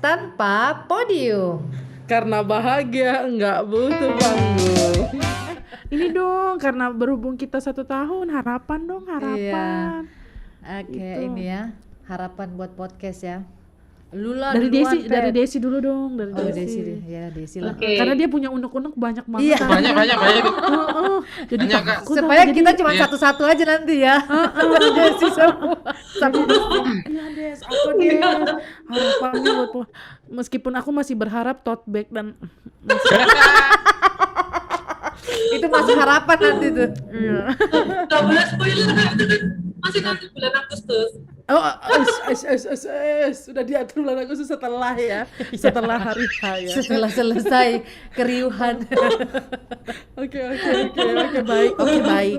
tanpa podium. Karena bahagia nggak butuh panggung. Ini dong, karena berhubung kita 1 tahun, harapan dong, harapan. Oke, Gitu. ini ya harapan buat podcast ya. Lu lah Dari duluan, Desi, Pep. Desi dulu dong, dari Oh, Desi. Desi deh. Ya, Desi lah. Oke. Karena dia punya unek-unek banyak banget. Iya. kan. Banyak. Heeh. Jadi Banyak, Kak. takut Supaya aku, kita jadi- cuma Iya. satu-satu aja nanti ya. Desi semua. Iya Des, apa Des? Harapannya buat meskipun aku masih berharap tote bag dan Itu masuk harapan nanti tuh. iya. Gak boleh spoiler, masih nanti bulan Agustus. Oh, sudah diatur bulan Agustus setelah ya, setelah hari H ya. Setelah selesai keriuhan. Oke, baik.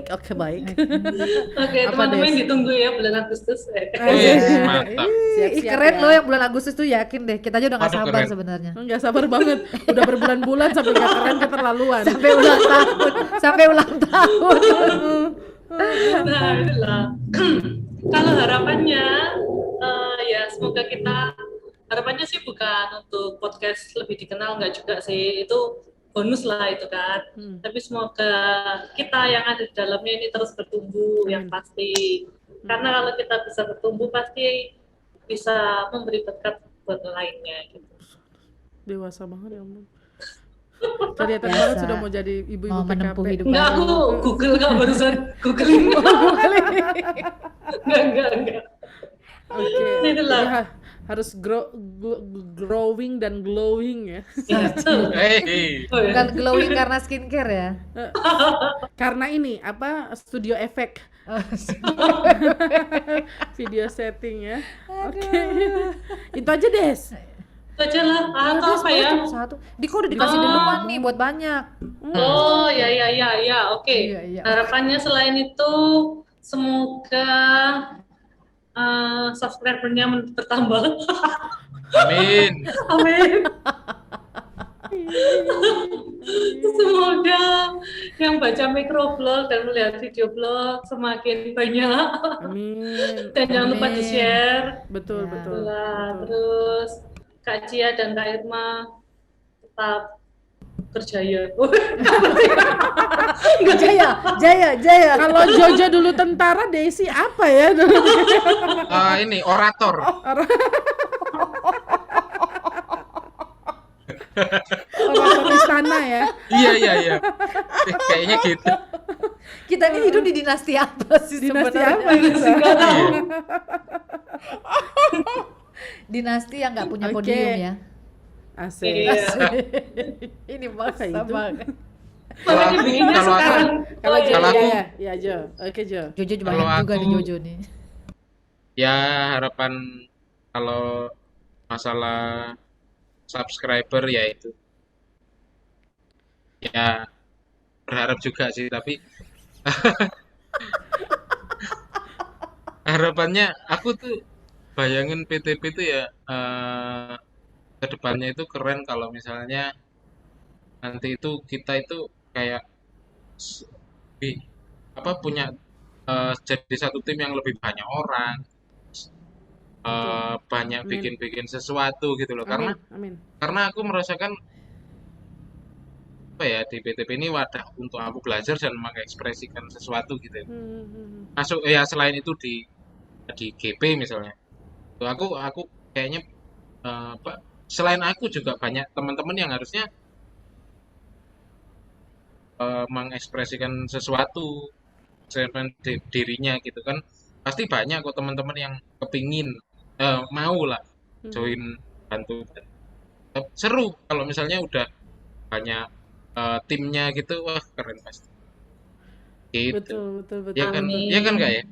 Oke, Apa, teman-teman Des? ditunggu ya bulan Agustus. Wih, mantap. Ih, keren loh yang bulan Agustus tuh, yakin deh. Kita aja udah gak Waduh, sabar keren. sebenarnya. Nggak sabar banget, udah berbulan-bulan sampai nggak keren keterlaluan. Sampai ulang tahun, sampai ulang tahun. Nah, itulah. Kalau harapannya, ya semoga kita, harapannya sih bukan untuk podcast lebih dikenal, nggak juga sih, itu bonus lah itu kan. Tapi semoga kita yang ada di dalamnya ini terus bertumbuh, yang pasti. Karena kalau kita bisa bertumbuh, pasti bisa memberi berkat buat lainnya gitu. Dewasa banget ya ampun. Kelihatan Biasa. banget sudah mau jadi ibu-ibu Mau menempuh PKP. hidup Enggak, aku baru. Google nggak barusan googling. Enggak. Oke. Itulah. Jadi harus growing dan glowing ya. Hei. Oh, ya. Bukan glowing karena skincare ya. Karena ini apa studio efek Oh, video setting ya. Oke. Itu aja Des. Itu aja lah. Atau apa ya? Satu. Diko udah dikasih duluan nih buat banyak. Oh, ya. Oke. Iya. Harapannya selain itu semoga subscribernya bertambah. Amin. Amin. Semoga yang baca microblog dan melihat video blog semakin banyak. Amin. Dan jangan lupa Amin. di-share. Betul, Ya. betul. Lah, betul. terus Kak Cia dan Kak Irma tetap berjaya. Jaya. Kalau Jojo dulu tentara, Desi apa ya dulu? Ini orator. Orang istana ya. Iya. Kayaknya gitu. Kita ini hidup di dinasti apa sih Dinasti sebenarnya? apa gitu? Iya. Dinasti yang nggak punya Oke. podium ya. Asik. Iya. Ini maksa Itu. banget. Makanya bikinnya kalau aku- sekarang. Kalau Oh, iya. Jo, Kalau aku- ya Jo. Oke Jo. Jojo juga Kalau banyak juga nih aku- Jojo nih. Ya harapan kalau masalah subscriber ya itu. Ya berharap juga sih tapi harapannya aku tuh bayangin PTP itu ya kedepannya itu keren kalau misalnya nanti itu kita itu kayak s- punya jadi satu tim yang lebih banyak orang banyak Amin. bikin sesuatu gitu loh karena Amin. aku merasakan apa ya di PTP ini wadah untuk aku belajar dan mengekspresikan sesuatu gitu ya. Masuk ya selain itu di GP misalnya tuh aku kayaknya selain aku juga banyak teman-teman yang harusnya mengekspresikan sesuatu dirinya gitu kan pasti banyak kok teman-teman yang kepingin mau lah join bantu seru kalau misalnya udah banyak timnya gitu wah keren pasti gitu Betul. ya kan Amin. ya kan Kak ya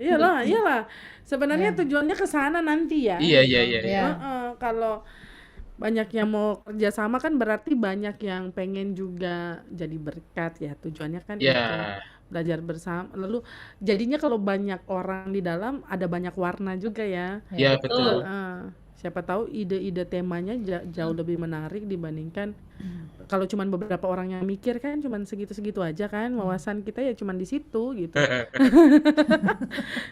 Iyalah. Sebenarnya tujuannya ke sana nanti ya. iya Iya. Kalau banyak yang mau kerja sama kan berarti banyak yang pengen juga jadi berkat ya. Tujuannya kan itu. ya Belajar bersama. Lalu jadinya kalau banyak orang di dalam ada banyak warna juga ya. ya betul Heeh. Siapa tahu ide-ide temanya jauh lebih menarik dibandingkan kalau cuman beberapa orang yang mikir kan cuman segitu-segitu aja kan, wawasan kita ya cuman di situ gitu.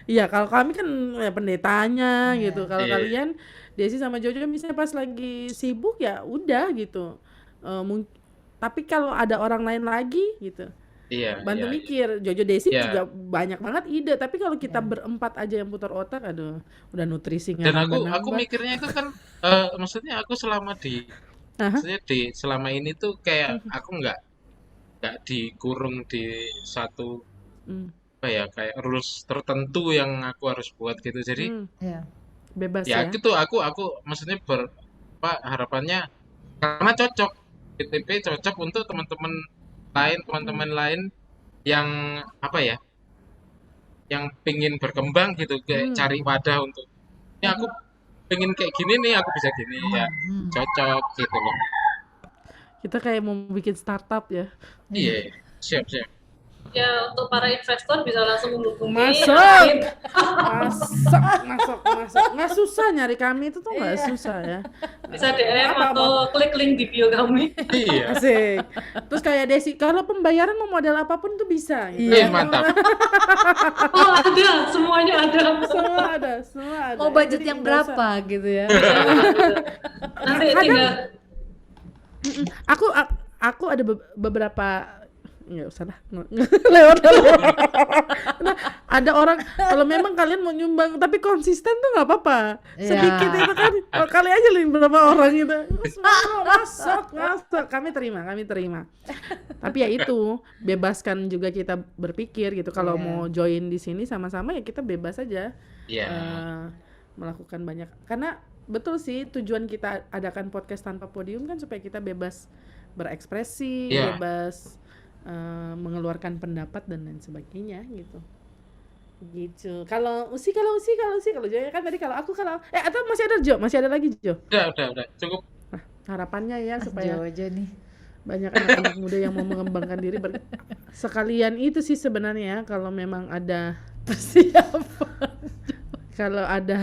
Iya, kalau kami kan ya pendetanya gitu. Kalau Iya. kalian Desi sama Jojo misalnya pas lagi sibuk ya udah gitu. Tapi kalau ada orang lain lagi gitu, Iya, bantu iya, iya. mikir. Jojo Desi Iya. juga banyak banget ide, tapi kalau kita berempat aja yang putar otak, aduh, udah nutrisi Dan nggak aku nambah. mikirnya itu kan maksudnya aku Aha. maksudnya selama ini tuh kayak aku nggak dikurung di satu Hmm. apa ya, kayak rules tertentu yang aku harus buat gitu. Jadi Ya. Bebas ya ya. gitu aku maksudnya harapannya karena cocok PTP cocok untuk teman-teman lain yang apa ya, yang pingin berkembang gitu, kayak cari wadah untuk ini aku pengen kayak gini nih, aku bisa gini ya, cocok gitu loh. Kita kayak mau bikin startup ya. Iya, siap. Ya, untuk para investor bisa langsung menghubungi Masuk. Amin. Masuk. Nggak susah nyari kami itu tuh nggak susah ya. Bisa DM atau klik link di bio kami. Iya. Asik. Terus kayak Desi, kalau pembayaran mau model apapun tuh bisa. Gitu. Iya, mantap. Oh, ada, semuanya ada. Semua ada. Mau budget Jadi yang nggak usah. berapa gitu ya? Nanti tinggal Aku ada beberapa nggak usah lah lewat. Nah, ada orang kalau memang kalian mau nyumbang tapi konsisten tuh nggak apa-apa, sedikit itu kan kali aja beberapa orang gitu masuk kami terima tapi ya itu bebaskan juga kita berpikir gitu kalau mau join di sini sama-sama ya kita bebas aja melakukan banyak, karena betul sih tujuan kita adakan podcast tanpa podium kan supaya kita bebas berekspresi, bebas mengeluarkan pendapat dan lain sebagainya gitu. Kalau Jo kan tadi kalau aku atau masih ada lagi Jo? Udah cukup. Nah, harapannya ya supaya Jojo nih. banyak anak-anak muda yang mau mengembangkan diri sekalian itu sih sebenarnya kalau memang ada persiapan. Kalau ada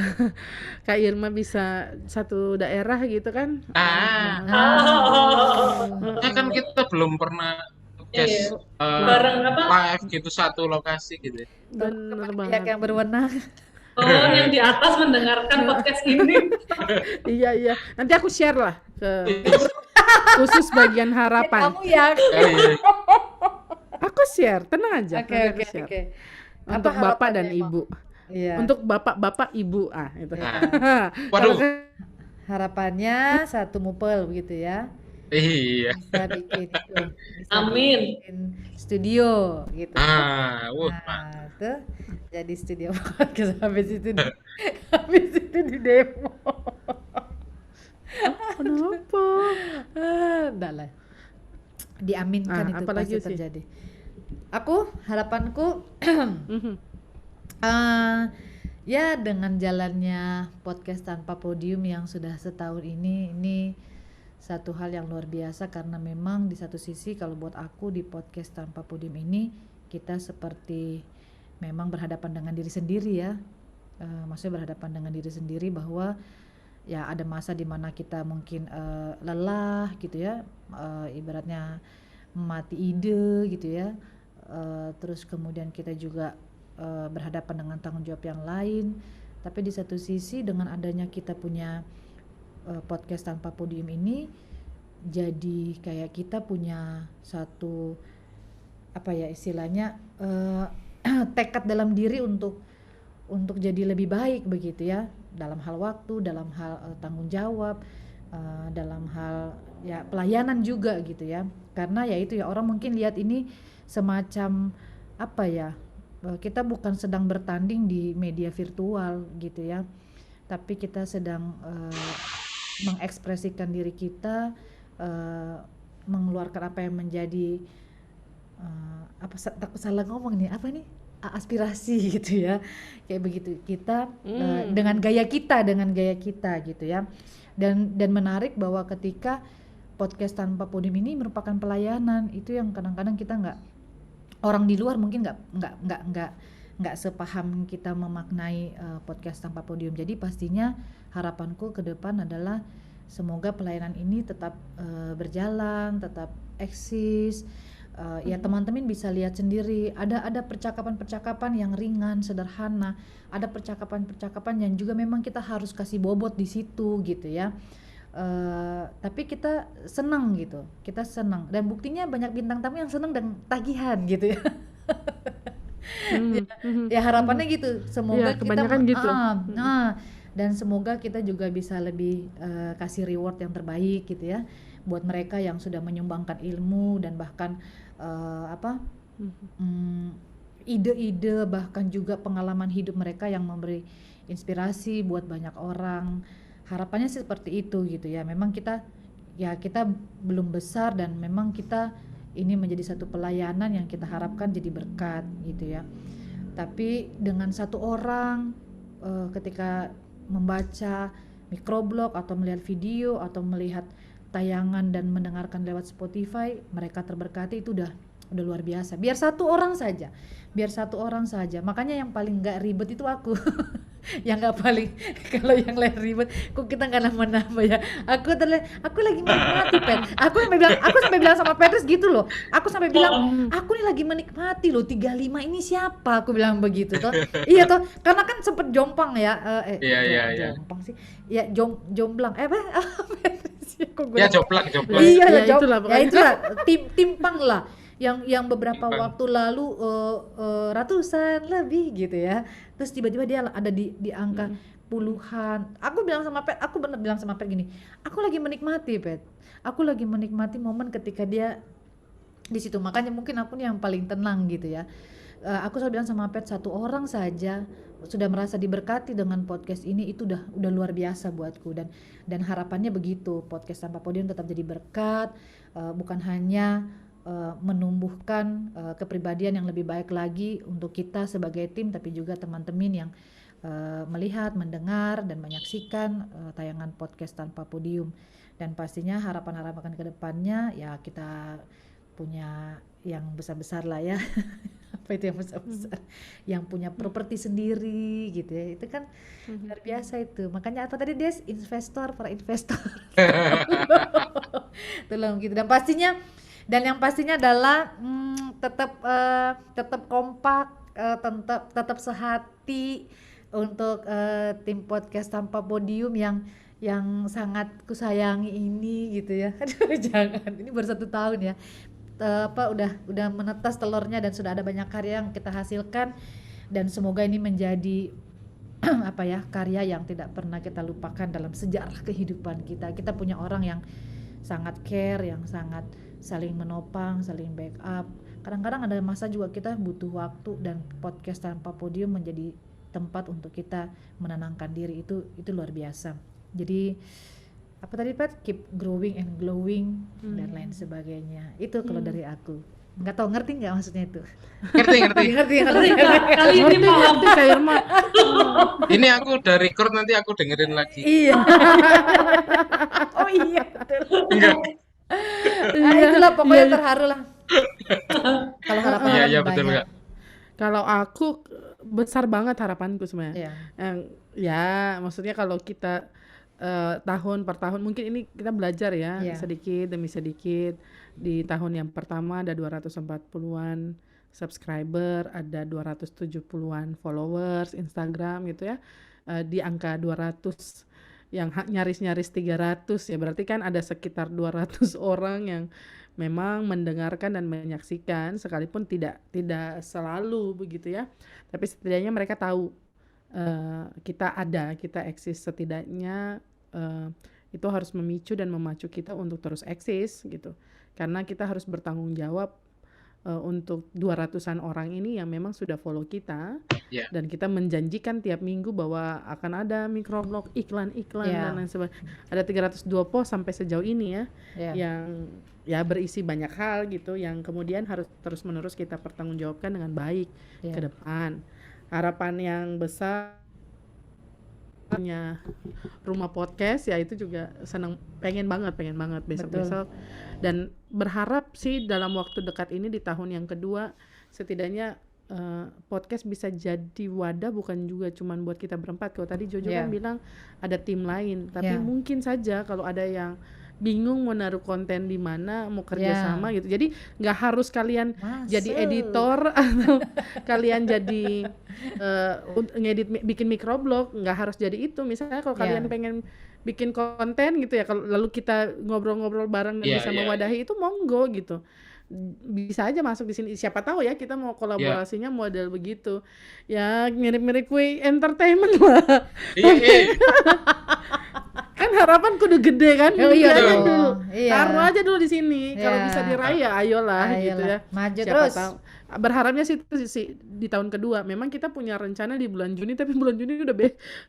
Kak Irma bisa satu daerah gitu kan. Ya kan kita belum pernah podcast bareng live gitu satu lokasi gitu. Bener banget. Pihak yang berwenang. Oh, yang di atas mendengarkan podcast ini. Iya. Nanti aku share lah ke khusus bagian harapan. Kamu ya. Aku share, tenang aja. Oke. Untuk bapak dan ibu. Iya. Untuk bapak ibu itu. Waduh. Harapannya satu mupel begitu ya. Iya. Bisa bikin itu. Amin. Bikin studio gitu. Nah, tuh jadi studio podcast habis itu di demo. Kenapa? Enggak lah. Diaminkan itu apalagi pasti sih? terjadi. Harapanku ya dengan jalannya podcast tanpa podium yang sudah setahun ini satu hal yang luar biasa, karena memang di satu sisi kalau buat aku di podcast tanpa podium ini kita seperti memang berhadapan dengan diri sendiri ya, maksudnya berhadapan dengan diri sendiri bahwa ya ada masa dimana kita mungkin lelah gitu ya, ibaratnya mati ide gitu ya, terus kemudian kita juga berhadapan dengan tanggung jawab yang lain. Tapi di satu sisi dengan adanya kita punya podcast tanpa podium ini, jadi kayak kita punya satu apa ya istilahnya tekad dalam diri untuk jadi lebih baik begitu ya, dalam hal waktu, dalam hal tanggung jawab, dalam hal ya pelayanan juga gitu ya. Karena ya itu ya, orang mungkin lihat ini semacam apa ya, kita bukan sedang bertanding di media virtual gitu ya, tapi kita sedang mengekspresikan diri kita, mengeluarkan apa yang menjadi takut salah ngomong nih, apa nih, aspirasi gitu ya, kayak begitu kita dengan gaya kita gitu ya. Dan menarik bahwa ketika podcast tanpa podium ini merupakan pelayanan, itu yang kadang-kadang kita orang di luar mungkin nggak nggak sepaham kita memaknai podcast tanpa podium. Jadi pastinya harapanku ke depan adalah semoga pelayanan ini tetap berjalan, tetap eksis. Ya teman-teman bisa lihat sendiri, ada percakapan-percakapan yang ringan, sederhana, ada percakapan-percakapan yang juga memang kita harus kasih bobot di situ gitu ya. Tapi kita senang gitu, kita senang, dan buktinya banyak bintang tamu yang senang dan tagihan gitu ya. Ya harapannya gitu, semoga Iya, kebanyakan gitu. dan semoga kita juga bisa lebih kasih reward yang terbaik gitu ya buat mereka yang sudah menyumbangkan ilmu dan bahkan ide-ide, bahkan juga pengalaman hidup mereka yang memberi inspirasi buat banyak orang. Harapannya sih seperti itu gitu ya. Memang kita belum besar, dan memang kita ini menjadi satu pelayanan yang kita harapkan jadi berkat gitu ya. Tapi dengan satu orang ketika membaca microblog atau melihat video atau melihat tayangan dan mendengarkan lewat Spotify, mereka terberkati, itu udah luar biasa. Biar satu orang saja. Makanya yang paling nggak ribet itu aku. Yang nggak paling, kalau yang lain ribet, kok kita nggak nambah-nambah ya. Aku lagi menikmati, Pet. Aku sampai bilang sama Petrus gitu loh. Aku sampai bilang, aku nih lagi menikmati loh 35 ini siapa? Aku bilang begitu toh. Iya toh, karena kan sempet jompang ya. Jompang sih. Ya jomblang. Ya jomplang. Iya, itulah pokoknya. timpang lah. Yang beberapa waktu lalu ratusan lebih gitu ya, terus tiba-tiba dia ada di angka puluhan. Aku bener bilang sama Pet gini, aku lagi menikmati momen ketika dia di situ. Makanya mungkin aku nih yang paling tenang gitu ya. Aku selalu bilang sama Pet, satu orang saja sudah merasa diberkati dengan podcast ini, itu udah luar biasa buatku, dan harapannya begitu, podcast tanpa podium tetap jadi berkat, bukan hanya menumbuhkan kepribadian yang lebih baik lagi untuk kita sebagai tim, tapi juga teman-teman yang melihat, mendengar, dan menyaksikan tayangan podcast tanpa podium. Dan pastinya harapan-harapan ke depannya ya kita punya yang besar-besar lah ya. Apa itu yang besar-besar? Yang punya properti sendiri gitu ya. Itu kan luar biasa itu. Makanya apa tadi Des? Para investor. Tolong gitu. Dan yang pastinya adalah tetap kompak, tetap sehati untuk tim podcast tanpa podium yang sangat kusayangi ini gitu ya. Aduh jangan, ini baru 1 tahun ya. Udah menetas telurnya dan sudah ada banyak karya yang kita hasilkan, dan semoga ini menjadi karya yang tidak pernah kita lupakan dalam sejarah kehidupan kita. Kita punya orang yang sangat care, yang sangat saling menopang, saling backup. Kadang-kadang ada masa juga kita butuh waktu, dan podcast tanpa podium menjadi tempat untuk kita menenangkan diri. Itu luar biasa. Jadi apa tadi Pat? Keep growing and glowing dan lain sebagainya. Itu kalau dari aku. Nggak tahu, ngerti nggak maksudnya itu? Ngerti. Kali ini paham. Ini aku udah record, nanti aku dengerin lagi. Iya. Oh iya. Enggak. Itulah pokoknya terharu lah. Kalau harapan Iya betul enggak. Kalau aku besar banget harapanku sebenarnya. Iya. Ya maksudnya kalau kita tahun per tahun mungkin ini kita belajar ya, sedikit demi sedikit. Di tahun yang pertama ada 240-an subscriber, ada 270-an followers Instagram gitu ya. Di angka 200 yang nyaris-nyaris 300 ya, berarti kan ada sekitar 200 orang yang memang mendengarkan dan menyaksikan, sekalipun tidak selalu begitu ya, tapi setidaknya mereka tahu kita eksis. Setidaknya itu harus memicu dan memacu kita untuk terus eksis gitu, karena kita harus bertanggung jawab untuk 200-an orang ini yang memang sudah follow kita, dan kita menjanjikan tiap minggu bahwa akan ada microblog, iklan dan lain sebagainya. Ada 302 post sampai sejauh ini ya, yang ya berisi banyak hal gitu, yang kemudian harus terus-menerus kita pertanggungjawabkan dengan baik ke depan. Harapan yang besar punya rumah podcast ya, itu juga pengen banget besok-besok, dan berharap sih dalam waktu dekat ini di tahun yang kedua setidaknya podcast bisa jadi wadah bukan juga cuman buat kita berempat. Kalau tadi Jojo kan Iya. bilang ada tim lain, tapi Iya. mungkin saja kalau ada yang bingung mau naruh konten di mana, mau kerja Iya. sama gitu. Jadi nggak harus kalian jadi Masuk. editor atau kalian jadi ngedit bikin microblog, nggak harus jadi itu. Misalnya kalau Iya. kalian pengen bikin konten gitu ya, kalau lalu kita ngobrol-ngobrol bareng dan Iya, bisa iya, mewadahi itu monggo gitu. Bisa aja masuk di sini. Siapa tahu ya kita mau kolaborasinya model begitu. Ya mirip-mirip kue entertainment lah. Iya, iya. Kan harapan kudu gede kan. Oh, iya Jangan dong. dulu. Iya. Taruh aja dulu di sini. Kalau Iya. bisa diraih ya ayolah gitu ya. Maju Siapa terus. tahu. Berharapnya sih itu sih di tahun kedua. Memang kita punya rencana di bulan Juni, tapi bulan Juni udah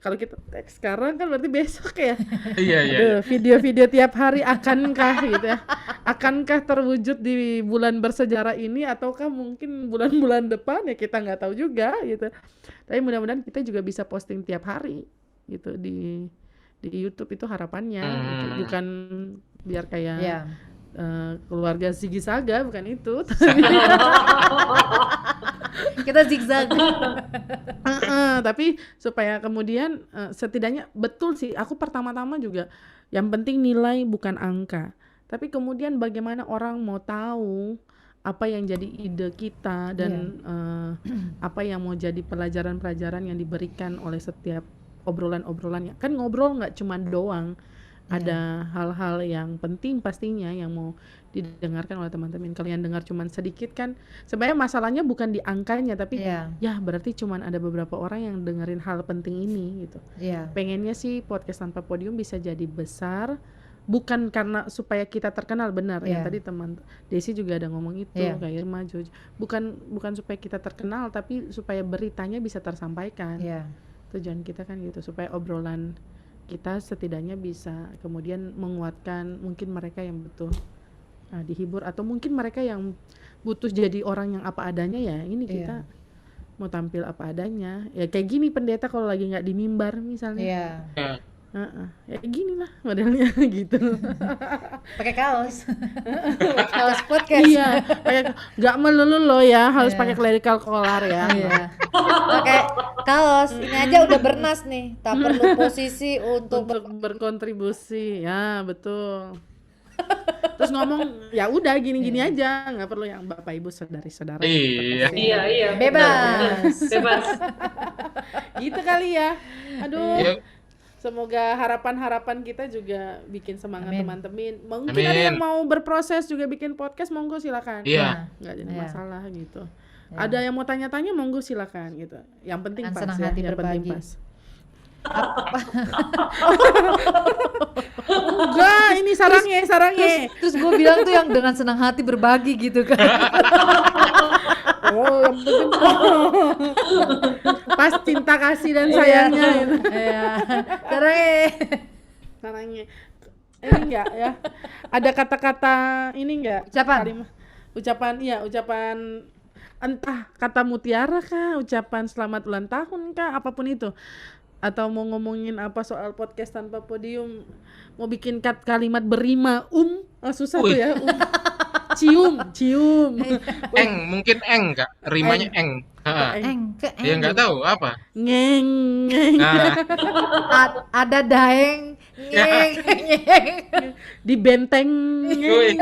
kalau kita tag sekarang kan berarti besok ya. Iya, iya. Aduh, video-video tiap hari akankah gitu ya? Akankah terwujud di bulan bersejarah ini ataukah mungkin bulan-bulan depan ya kita nggak tahu juga gitu. Tapi mudah-mudahan kita juga bisa posting tiap hari gitu di YouTube itu harapannya gitu. Bukan biar kayak Iya. keluarga Ziggy Saga, bukan itu. Kita zigzag. Tapi supaya kemudian setidaknya betul sih, aku pertama-tama juga yang penting nilai bukan angka, tapi kemudian bagaimana orang mau tahu apa yang jadi ide kita dan apa yang mau jadi pelajaran-pelajaran yang diberikan oleh setiap obrolan-obrolannya. Kan ngobrol nggak cuma doang, ada hal-hal yang penting pastinya yang mau didengarkan oleh teman-teman. Kalian dengar cuman sedikit kan sebenarnya masalahnya bukan di angkanya, tapi Iya. ya berarti cuman ada beberapa orang yang dengerin hal penting ini gitu. Iya. Pengennya sih podcast tanpa podium bisa jadi besar, bukan karena supaya kita terkenal, benar yang Iya. tadi teman Desi juga ada ngomong itu, Iya. kayak maju, bukan supaya kita terkenal, tapi supaya beritanya bisa tersampaikan. Iya. Tujuan kita kan gitu, supaya obrolan kita setidaknya bisa kemudian menguatkan mungkin mereka yang butuh dihibur, atau mungkin mereka yang butuh jadi orang yang apa adanya ya. Ini kita mau tampil apa adanya ya, kayak gini pendeta kalau lagi nggak di mimbar misalnya. Iya. Ya gini lah modelnya gitu. Pakai kaos. Kaos podcast. Iya, kayak nggak melulu loh ya harus pakai clerical collar ya. Iya. Pakai kaos. Ini aja udah bernas nih. Tak perlu posisi untuk Untuk berkontribusi ya, betul. Terus ngomong ya udah gini-gini aja, nggak perlu yang bapak ibu saudari-saudara. Iya. Iya, iya. bebas. Bebas. Gitu kali ya. Aduh. Iya. Semoga harapan-harapan kita juga bikin semangat Amin. teman-teman. Mungkin ada yang mau berproses juga bikin podcast, monggo silakan. Iya. Nggak jadi Iya. masalah gitu. Ya. Ada yang mau tanya-tanya, monggo silakan gitu. Yang penting Dengan pas senang ya, hati yang penting berbagi. pas. Enggak, ini sarangnya. Terus gue bilang tuh yang dengan senang hati berbagi gitu kan. Oh, yang penting pas cinta kasih dan sayangnya gitu. Iya. Terus Sarangnya. Ini enggak ya? Ada kata-kata ini enggak? Ucapan? Ucapan entah kata mutiara kah, ucapan selamat ulang tahun kah, apapun itu. Atau mau ngomongin apa soal podcast tanpa podium, mau bikin kalimat berima susah tuh ya. Cium. Eng, mungkin eng Kak. Rimanya eng. Heeh. Ya nggak tahu apa. Ngeng. Nah, Ada daeng. Ngeng. Di benteng. wih.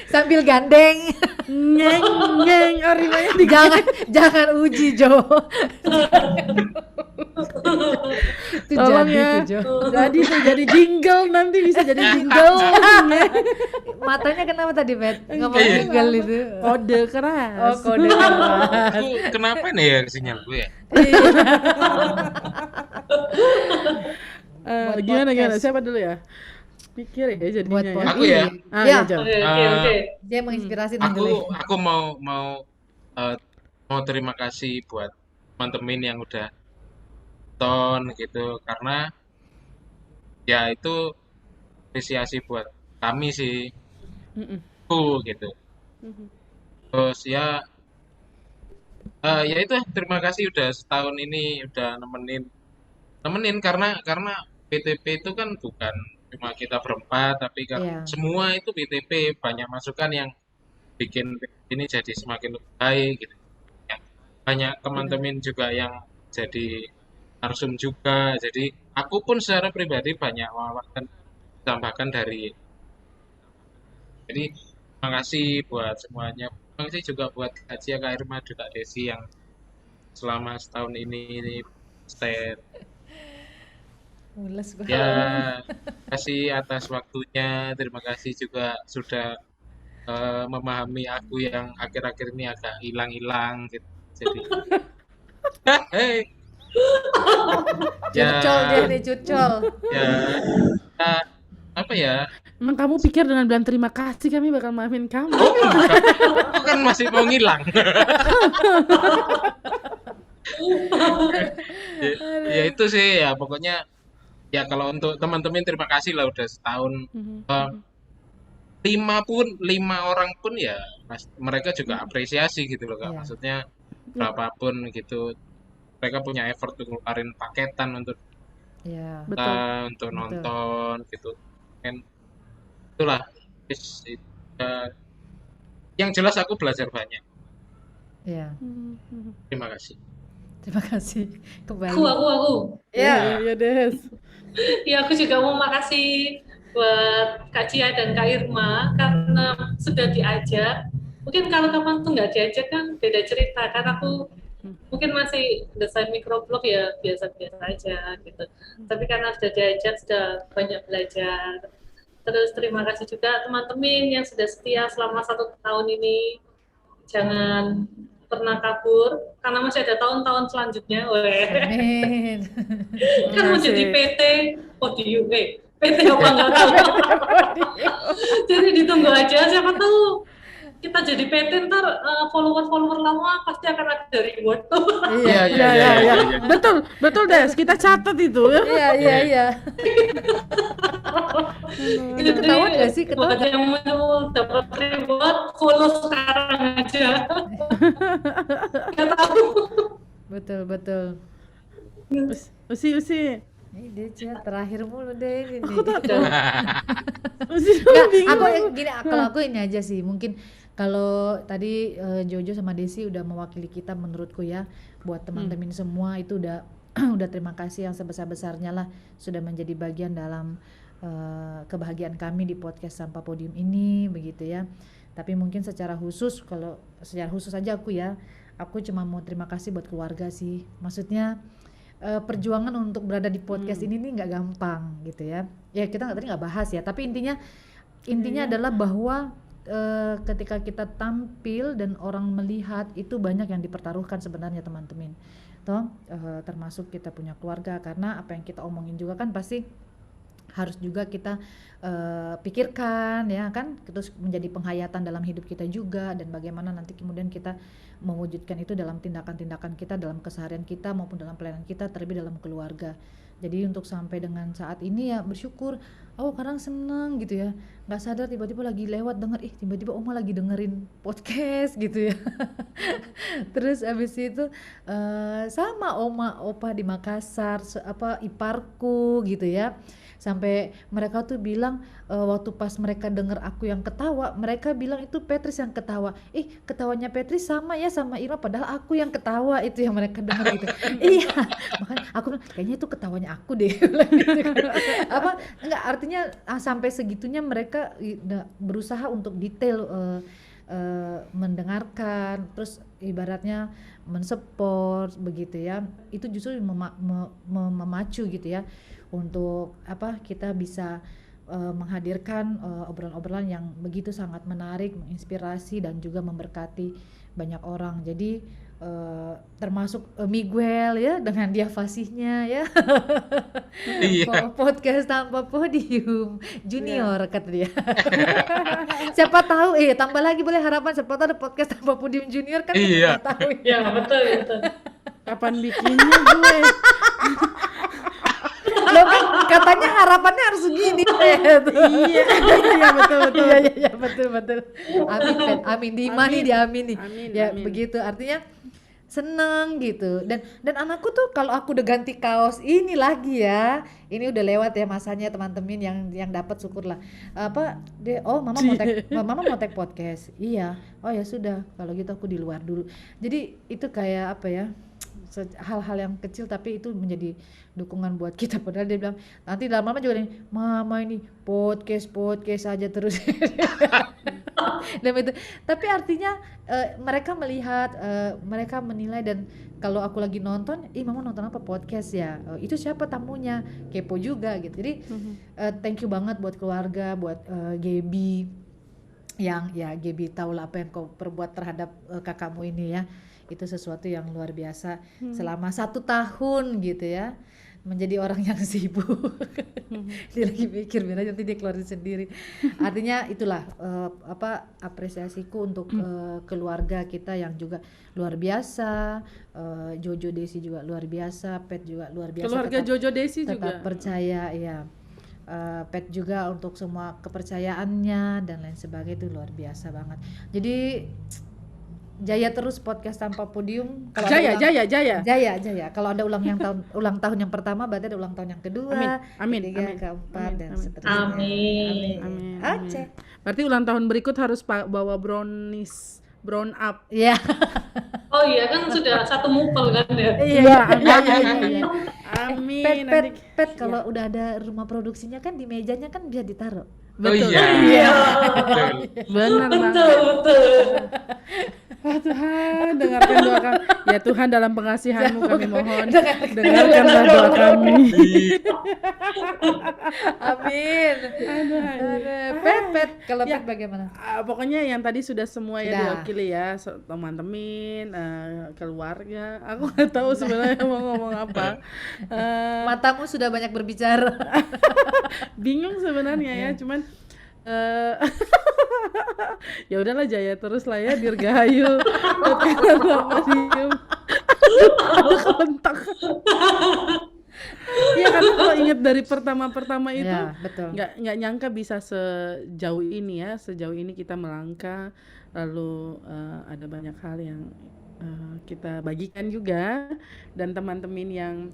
Sambil gandeng. Ngeng. Oh, rimanya di Jangan uji Jo. Itu tolong jadi ya. tuh Jo. Jadi jingle, nanti bisa jadi jingle. Matanya kenapa tadi Bet? Ngomong Iya. tinggal itu. Kode keras. Oh kode keras. Aku kenapa nih ya sinyal gue ya? Buat Gimana? podcast. Siapa dulu ya? Pikir ya jadinya Buat ya. podcast. Aku ya. Ah, Ya. ya, Jo. Oke. Dia menginspirasi nih dulu. Aku mau terima kasih buat teman-teman yang udah ton gitu, karena ya itu apresiasi buat kami sih. Mm-mm. Gitu. Mhm. Terus ya itu terima kasih udah setahun ini udah nemenin karena PTP itu kan bukan cuma kita berempat, tapi kan Iya. semua itu PTP banyak masukan yang bikin ini jadi semakin lebih baik gitu. Ya, banyak teman-teman juga yang jadi narsum juga. Jadi aku pun secara pribadi banyak wawasan tambahkan dari. Jadi terima kasih buat semuanya. Terima kasih juga buat Kak Cia, Kak Irma, juga Desi yang selama setahun ini stay. Mules gua. Ya, terima kasih atas waktunya. Terima kasih juga sudah memahami aku yang akhir-akhir ini agak hilang-hilang gitu. Jadi, hei, Curcol dia ya, nih, curcol. ya, ya, apa ya? Emang kamu pikir dengan bilang terima kasih kami bakal maafin kamu? Oh, enggak. Aku kan masih mau ngilang. Ya itu sih ya pokoknya ya kalau untuk teman-teman terima kasih lah udah setahun. Eh, lima orang pun ya mereka juga apresiasi gitu loh Kak. Iya. Maksudnya berapapun gitu mereka punya effort untuk ngeluarin paketan untuk Iya. Betul. untuk Betul. nonton gitu. Kan itulah. Yang jelas aku belajar banyak. Iya. Terima kasih. Terima kasih. Kembali. Aku. Ya. Iya Des. Ya, aku juga mau makasih buat Kak Cia dan Kak Irma karena sudah diajak. Mungkin kalau kapan tuh nggak diajak kan beda cerita. Karena aku mungkin masih desain microblog ya biasa-biasa aja gitu. Tapi karena sudah diajak sudah banyak belajar. Terus terima kasih juga teman-teman yang sudah setia selama 1 tahun ini. Jangan pernah kabur karena masih ada tahun-tahun selanjutnya. Amin. Kan mau jadi PT podium, PT apa enggak tahu. Jadi ditunggu aja, siapa tahu kita jadi PT ntar follower lama pasti akan ada reward tuh. Iya. Betul Des, kita catat itu ya. Iya. Itu ketahuan nggak sih? Buat yang mau dapat reward, follow sekarang aja. Nggak tahu. Betul. Usi. Ini dia Cia, terakhir mulu deh ini. Aku tak tahu. Usi Nggak, bingung. aku gini, kalau aku ini aja sih, mungkin kalau tadi Jojo sama Desi udah mewakili kita menurutku ya, buat teman-teman semua itu udah udah terima kasih yang sebesar-besarnya lah sudah menjadi bagian dalam kebahagiaan kami di podcast Tanpa Podium ini begitu ya. Tapi mungkin secara khusus aja aku cuma mau terima kasih buat keluarga sih. Maksudnya perjuangan untuk berada di podcast ini nih nggak gampang gitu ya. Ya kita tadi nggak bahas ya, tapi intinya adalah bahwa ketika kita tampil dan orang melihat itu banyak yang dipertaruhkan sebenarnya teman-teman. Termasuk kita punya keluarga, karena apa yang kita omongin juga kan pasti harus juga kita pikirkan ya kan, terus menjadi penghayatan dalam hidup kita juga, dan bagaimana nanti kemudian kita mewujudkan itu dalam tindakan-tindakan kita, dalam keseharian kita maupun dalam pelayanan kita, terlebih dalam keluarga. Jadi untuk sampai dengan saat ini ya bersyukur, kadang seneng gitu ya, nggak sadar tiba-tiba lagi lewat denger, tiba-tiba Oma lagi dengerin podcast gitu ya. Terus abis itu sama Oma Opa di Makassar, iparku gitu ya, sampai mereka tuh bilang waktu pas mereka denger aku yang ketawa, mereka bilang itu Petris yang ketawa. Ketawanya Petris sama ya sama Irma, padahal aku yang ketawa, itu yang mereka denger gitu. Iya, makanya aku bilang kayaknya itu ketawanya aku deh. Enggak, artinya sampai segitunya mereka berusaha untuk detail mendengarkan, terus ibaratnya mensupport begitu ya. Itu justru memacu gitu ya, untuk kita bisa menghadirkan obrolan-obrolan yang begitu sangat menarik, menginspirasi dan juga memberkati banyak orang. Jadi termasuk Miguel ya dengan dia fasihnya ya. Iya. Podcast Tanpa Podium Junior kata dia. Siapa tahu tambah lagi boleh harapan, siapa tahu ada podcast Tanpa Podium Junior kan, Iya. kita tahu Ya, betul. Kapan bikinnya gue? Loh kan katanya harapannya harus segini. Iya betul. Iya betul. Amin, Pet. Amin, diimani, diamini. Amin, Ya amin. begitu, artinya seneng gitu. Dan anakku tuh kalau aku udah ganti kaos ini lagi ya, ini udah lewat ya masanya teman-teman yang dapat syukurlah. Mama mau tag podcast. Iya. Oh ya sudah, kalau gitu aku di luar dulu. Jadi itu kayak apa ya? Hal-hal yang kecil tapi itu menjadi dukungan buat kita, padahal dia bilang nanti lama-lama juga nih, mama ini podcast aja terus. Dan itu, tapi artinya mereka melihat, mereka menilai, dan kalau aku lagi nonton, mama nonton apa, podcast ya, itu siapa tamunya, kepo juga gitu. Jadi thank you banget buat keluarga, buat Gaby, yang ya Gaby tahu lah apa yang kau perbuat terhadap kakakmu ini ya, itu sesuatu yang luar biasa. Selama 1 tahun gitu ya, menjadi orang yang sibuk. Dia lagi mikir nanti dia keluarin sendiri. Artinya itulah apresiasiku untuk keluarga kita yang juga luar biasa. Jojo Desi juga luar biasa, Pet juga luar biasa. Keluarga Jojo Desi tetap juga percaya ya. Pet juga untuk semua kepercayaannya dan lain sebagainya, itu luar biasa banget. Jadi jaya terus podcast tanpa podium. Kalau jaya. Kalau ada ulang tahun yang pertama, berarti ada ulang tahun yang kedua, ketiga, keempat, dan seterusnya. Amin. Aceh. Berarti ulang tahun berikut harus bawa brownies brown up. Iya. Oh iya, kan sudah 1 mupel kan ya. Iya. Amin. Pet kalau udah ada rumah produksinya kan di mejanya kan bisa ditaruh. Betul. Iya. Benar banget. Betul. Oh Tuhan, dengarkan doa kami. Ya Tuhan, dalam pengasihan-Mu kami mohon, dengarkanlah doa kami. Amin. Pet, kalau Pet bagaimana? Pokoknya yang tadi sudah semua ya diwakili ya, teman-teman, keluarga. Aku nggak tahu sebenarnya mau ngomong apa. Matamu sudah banyak berbicara. Bingung sebenarnya ya, cuman ya udahlah, jaya terus lah ya, dirgahayu. Ada kelentak. Iya, karena kalau ingat dari pertama itu ya, nggak nyangka bisa sejauh ini ya, sejauh ini kita melangkah, lalu ada banyak hal yang kita bagikan juga, dan teman-teman yang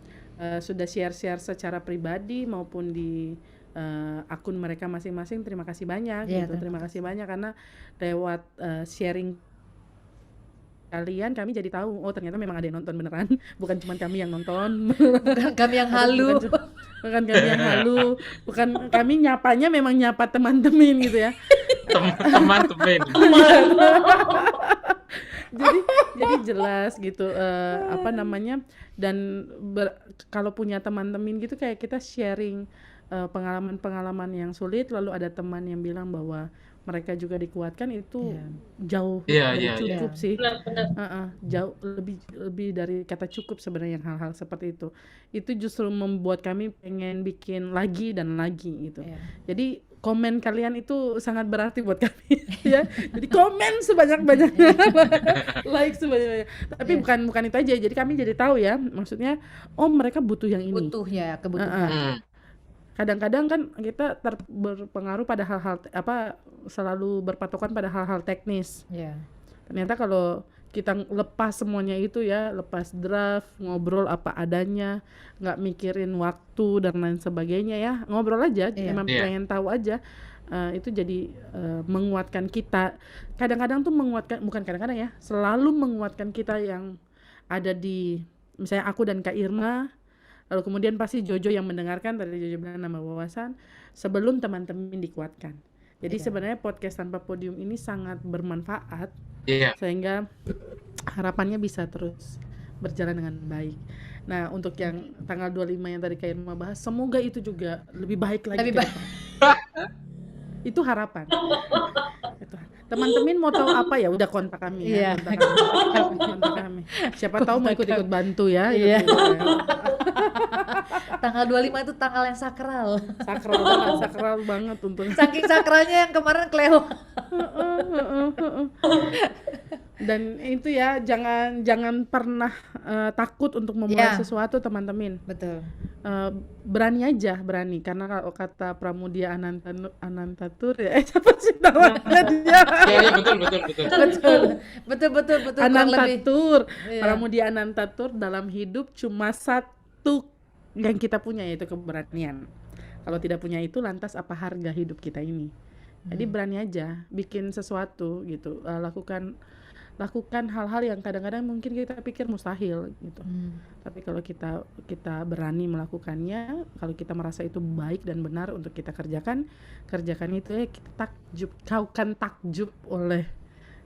sudah share secara pribadi maupun di akun mereka masing-masing, terima kasih banyak gitu. Terima kasih banyak karena lewat sharing kalian kami jadi tahu, oh ternyata memang ada yang nonton beneran, bukan cuma kami yang nonton. Bukan kami yang halu. Bukan kami yang halu, bukan kami nyapanya memang nyapa teman-teman gitu ya. Teman-teman. jadi jelas gitu dan kalau punya teman-teman gitu kayak kita sharing pengalaman-pengalaman yang sulit, lalu ada teman yang bilang bahwa mereka juga dikuatkan, itu jauh cukup sih. Jauh lebih dari kata cukup sebenarnya, yang hal-hal seperti itu justru membuat kami pengen bikin lagi dan lagi gitu. Jadi komen kalian itu sangat berarti buat kami. Ya, jadi komen sebanyak-banyaknya, like sebanyak-banyaknya. Tapi bukan itu aja, jadi kami jadi tahu ya, maksudnya mereka butuh yang ini, kebutuhan. Kadang-kadang kan kita berpengaruh pada hal-hal selalu berpatokan pada hal-hal teknis. Ternyata kalau kita lepas semuanya itu ya, lepas draft, ngobrol apa adanya, nggak mikirin waktu dan lain sebagainya ya, ngobrol aja, emang pengen tahu aja, itu jadi menguatkan kita. Kadang-kadang tuh selalu menguatkan kita yang ada di, misalnya aku dan Kak Irma. Lalu kemudian pasti Jojo yang mendengarkan, tadi Jojo bilang nama wawasan, sebelum teman-teman dikuatkan. Jadi sebenarnya podcast tanpa podium ini sangat bermanfaat, sehingga harapannya bisa terus berjalan dengan baik. Nah, untuk yang tanggal 25 yang tadi Kak Irma bahas, semoga itu juga lebih baik lagi. Itu harapan. Teman-teman mau tahu apa ya, udah kontak kami ya. Kontak kami. Siapa tahu mau ikut bantu ya. Tanggal 25 itu tanggal yang sakral. Sakral banget untungnya. Saking sakralnya yang kemarin kelewat. Dan itu ya, jangan pernah takut untuk memulai Ya. sesuatu, teman-teman. Betul. Berani aja, berani. Karena kalau kata Pramudia Anantatur ya, siapa sih namanya dia? Iya, betul. Betul. Kurang lebih. Anantatur. Iya. Pramudia Anantatur, dalam hidup cuma satu yang kita punya, yaitu keberanian. Kalau tidak punya itu, lantas apa harga hidup kita ini? Jadi berani aja bikin sesuatu gitu. Lakukan hal-hal yang kadang-kadang mungkin kita pikir mustahil gitu. Tapi kalau kita berani melakukannya, kalau kita merasa itu baik dan benar untuk kita kerjakan itu ya kita takjub, kau kan takjub oleh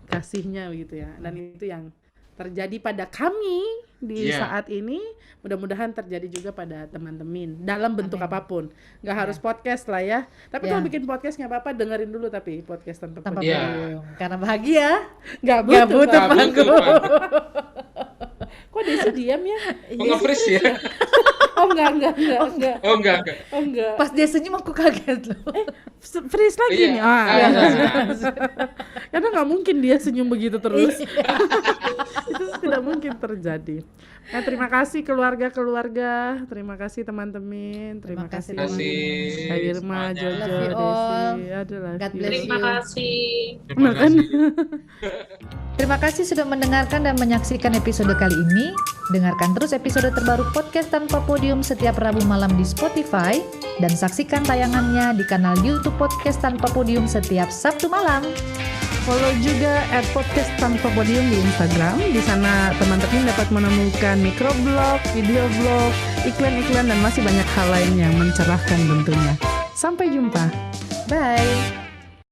kasihnya gitu ya. Dan itu yang terjadi pada kami di Iya. saat ini, mudah-mudahan terjadi juga pada teman-teman dalam bentuk Amin. apapun. Nggak harus podcast lah ya. Tapi Ya. kalau bikin podcast nggak apa-apa, dengerin dulu tapi podcast tanpa Tanpa podium. Iya. podium. Karena bahagia. Nggak Nggak butuh butuh. Nggak butuh, Pak. Kok Desi diam ya? Oh, nge-freeze ya? Oh enggak. Oh, enggak. Oh enggak. Pas dia senyum aku kaget loh. Freeze lagi Iya. nih. Iya. Karena nggak mungkin dia senyum begitu terus. Itu tidak mungkin terjadi. Nah, terima kasih keluarga, terima kasih teman-teman, terima kasih Terima kasih Kak Irma, semuanya. Jojo, Love you all. Desi, aduh love God you. bless Terima you. kasih. Terima kasih. Terima kasih sudah mendengarkan dan menyaksikan episode kali ini. Dengarkan terus episode terbaru Podcast Tanpa Podium setiap Rabu malam di Spotify dan saksikan tayangannya di kanal YouTube Podcast Tanpa Podium setiap Sabtu malam. Follow juga @podcast tanpa podium di Instagram. Di sana teman-teman dapat menemukan microblog, video blog, iklan-iklan dan masih banyak hal lain yang mencerahkan tentunya. Sampai jumpa. Bye.